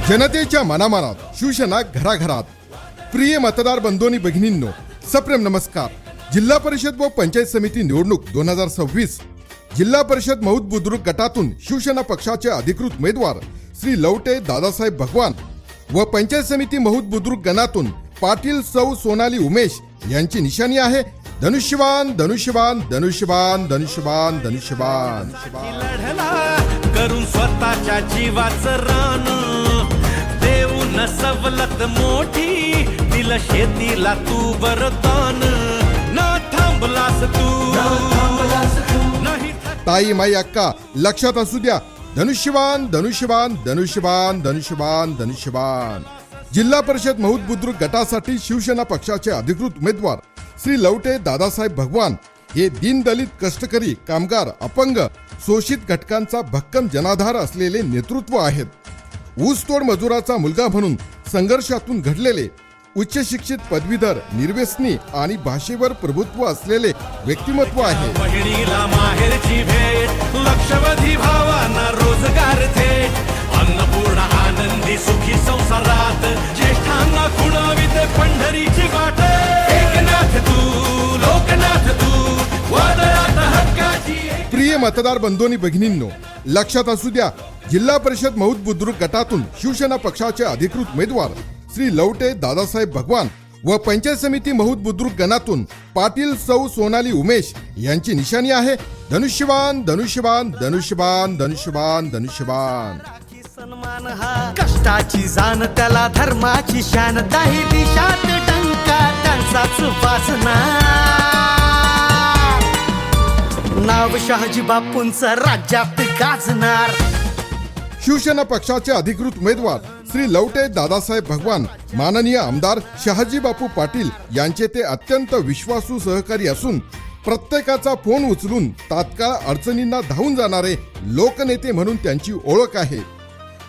जनतेच्या मनामनात शिवसेना घराघरात। प्रिय मतदार बंधूंनी भगिनींनो, सप्रेम नमस्कार। जिल्हा परिषद व पंचायत समिती निवडणूक 2026 जिल्हा परिषद मौद बुद्रुक गटातून शिवसेना पक्षाचे अधिकृत उमेदवार श्री लवटे दादासाहेब भगवान व पंचायत समिती मौद बुद्रुक गणातून पाटील सौ सोनाली उमेश यांची निशाणी आहे धनुष्यबाण धनुष्यबाण धनुष्यबाण धनुष्यबाण धनुष्यबाण। करून स्वतःच्या जीवाचं रान देऊन सवलत मोठी दिल शेतीला तू वरदान ना थांबलास तू नाही। ताई माई अक्का लक्षात असू द्या, धनुष्यबाण धनुष्यबाण धनुष्यबाण धनुष्यबाण धनुष्यबाण। जिल्हा परिषद मौद बुद्रुक गटासाठी शिवसेना पक्षाचे अधिकृत उमेदवार श्री लवटे दादासाहेब भगवान हे दीनदलित कष्टकरी कामगार अपंग शोषित घटकांचा भक्कम जनाधार असलेले नेतृत्व आहेत। ऊसतोड मजुराचा मुलगा म्हणून संघर्षातून घडलेले उच्च शिक्षित पदवीधर निर्व्यसनी आणि भाषेवर प्रभुत्व असलेले व्यक्तिमत्व आहे। बहिणीला माहेरची भेट लक्षवधी भावांना रोजगार थेट अन्नपूर्णा आनंदी सुखी संसारात ज्येष्ठांना खुणाविते पंढरीची वाट एकनाथ तू लोकनाथ तू वादळात हक्काची। प्रिय मतदार बंधूंनी भगिनींनो, लक्षात असू द्या, जिल्हा परिषद मौद बुद्रुक गटातून शिवसेना पक्षाचे अधिकृत उमेदवार श्री लवटे दादासाहेब भगवान व पंचायत समिती मौद बुद्रुक गणातून पाटील सौ सोनाली उमेश यांची निशाणी आहे धनुष्यबाण धनुष्यबाण धनुष्यबाण धनुष्यबाण धनुष्यबाण। सन्मान हा कष्टाची जाण त्याला धर्माची शान दाही दिशात टंका त्यांचाच वासना नाव शहाजी बापूंचं राज्यात गाजणार। शिवसेना पक्षाचे अधिकृत उमेदवार श्री लवटे दादासाहेब भगवान माननीय आमदार शहाजी बापू पाटील यांचे ते अत्यंत विश्वासू सहकारी असून प्रत्येकाचा फोन उचलून तात्काळ अडचणींना धावून जाणारे लोकनेते म्हणून त्यांची ओळख आहे।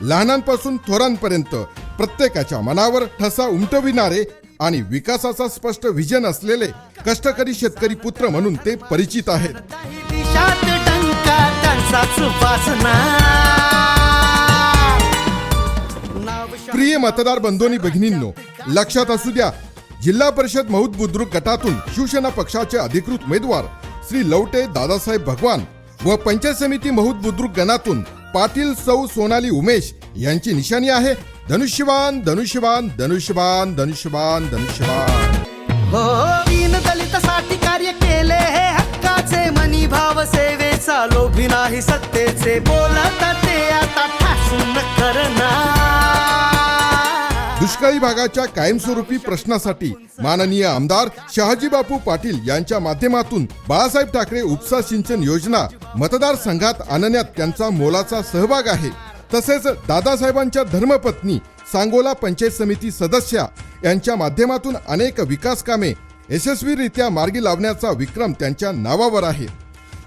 लहानांपासून थोरांपर्यंत प्रत्येकाच्या मनावर ठसा उमटविणारे आणि विकासाचा स्पष्ट विजन असलेले कष्टकरी शेतकरी पुत्र म्हणून ते परिचित आहेत। प्रिय मतदार बंधूंनी भगिनींनो, लक्षात असू द्या, जिल्हा परिषद मौद बुद्रुक गटातून शिवसेना पक्षाचे अधिकृत उमेदवार श्री लवटे दादासाहेब भगवान व पंचायत समिती मौद बुद्रुक गणातून पाटील सौ सोनाली उमेश यांची निशाणी आहे धनुष्यबाण धनुष्यबाण धनुष्यबाण धनुष्यबाण धनुष्यबाण। हो दीन दलितासाठी कार्य केले हे हक्काचे मनी भाव सेवेचा लोभी नाही सत्तेचे बोलत ते आता ठासून करणार। दुष्काळी भागाच्या कायमस्वरूपी प्रश्नासाठी माननीय आमदार शहाजी बापू पाटील यांच्या माध्यमातून बाळासाहेब ठाकरे उपसा सिंचन योजना मतदारसंघात आणण्यात त्यांचा मोलाचा सहभाग आहे। तसेच दादासाहेबांच्या धर्मपत्नी सांगोला पंचायत समिती सदस्या यांच्या माध्यमातून अनेक विकास कामे यशस्वीरित्या मार्गी लावण्याचा विक्रम त्यांच्या नावावर आहे।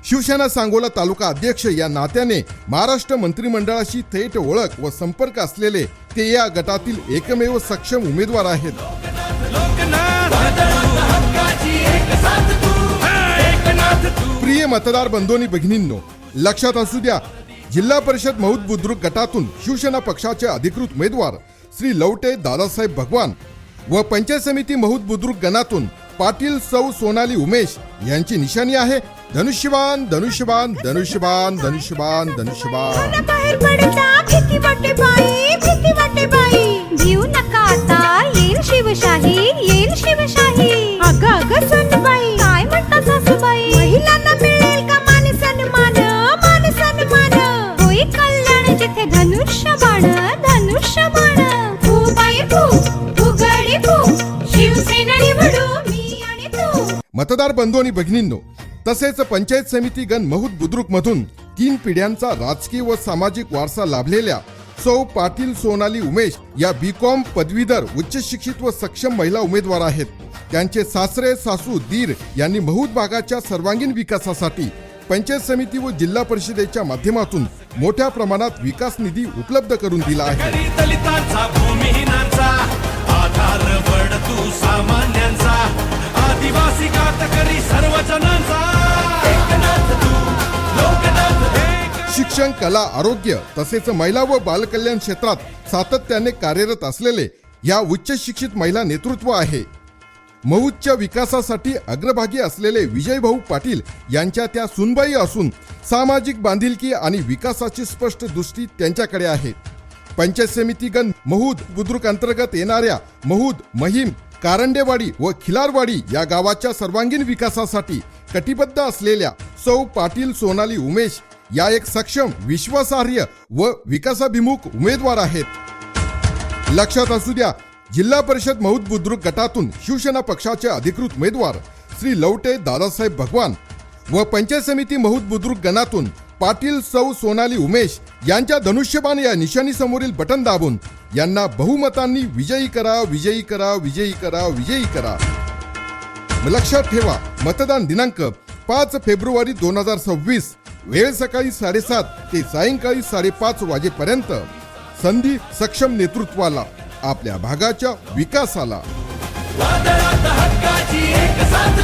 शिवसेना सांगोला तालुका अध्यक्ष या नात्याने महाराष्ट्र मंत्रिमंडळाशी थेट ओळख व संपर्क असलेले ते या गटातील एकमेव सक्षम उमेदवार आहेत। प्रिय मतदार बंधूंनी भगिनींनो, लक्षात असू द्या, जिल्हा परिषद मौद बुद्रुक गटातून शिवसेना पक्षाचे अधिकृत उमेदवार श्री लवटे दादासाहेब भगवान व पंचायत समिती मौद बुद्रुक गणातून पाटील सौ सोनाली उमेश यांची निशाणी आहे धनुष्यबाण धनुष्यबाण धनुष्यबाण धनुष्यबाण धनुष्यबाण। बाहेर पडता भीती वाटते बाई भीती वाटते बाई भिऊ नका आता येईल शिवशाही येईल शिवशाही। अगं अगं सनबाई काय म्हणतात सासूबाई महिलांना मिळेल का मान सन्मान मान सन्मान होई कल्याण जिथे धनुष्यबाण धनुष्यबाण। तू बाई तू उघडी तू शिवसेना निवडू मी आणि तू। मतदार बंधू आणि भगिनींनो, तसेच पंचायत समिती गण मौद बुद्रुक मधून 3 पिढ्यांचा राजकीय व सामाजिक वारसा लाभलेल्या सौ पाटील सोनाली उमेश या बीकॉम पदवीधर उच्च शिक्षित व सक्षम महिला उमेदवार आहेत। त्यांचे सासरे सासू दीर यांनी मौद भागाच्या सर्वांगीण विकासासाठी पंचायत समिती व जिल्हा परिषदेच्या माध्यमातून मोठ्या प्रमाणात विकास निधी उपलब्ध करून दिला आहे। दलितांचा भूमिहीनांचा आधार वड तू सामान्यांचा आदिवासी कातकरी सर्व जनांचा एकनाथ तू लोकनाथ शिक्षण, कला, आरोग्य तसेच महिला व बालकल्याण क्षेत्रात सातत्याने कार्यरत असलेले या उच्च शिक्षित महिला नेतृत्व आहे. महूदच्या विकासासाठी अग्रभागी असलेले विजयभाऊ पाटील यांच्या त्या सुनबाई असून सामाजिक बांधिलकी आणि विकासाची स्पष्ट दृष्टी त्यांच्याकडे आहे. पंचायत समितीगण महूद बुद्रुक अंतर्गत येणाऱ्या महूद, महिम, कारंडेवाडी व खिलारवाडी या गावाच्या सर्वांगीण विकासासाठी कटिबद्ध असलेल्या सौ पाटील सोनाली उमेश या एक सक्षम, विश्वासार्ह व विकासाभिमुख उमेदवार आहेत. लक्षात असू द्या, जिल्हा परिषद महूद बुद्रुक गटातून शिवसेना पक्षाचे अधिकृत उमेदवार श्री लवटे दादासाहेब भगवान व पंचायत समिती महूद बुद्रुक गणातून पाटील सौ सोनाली उमेश यांच्या धनुष्यबाण या निशाणी समोरील बटन दाबून यांना बहुमतांनी विजयी करा, विजयी करा, विजयी करा, विजयी करा. लक्षात ठेवा, मतदान दिनांक 5 फेब्रुवारी 2026, वेळ सकाळी 7:30 ते सायंकाळी 5:30 वाजेपर्यंत. संधी सक्षम नेतृत्वाला, आपल्या भागाच्या विकासाला. वादळात हक्काची एक साथ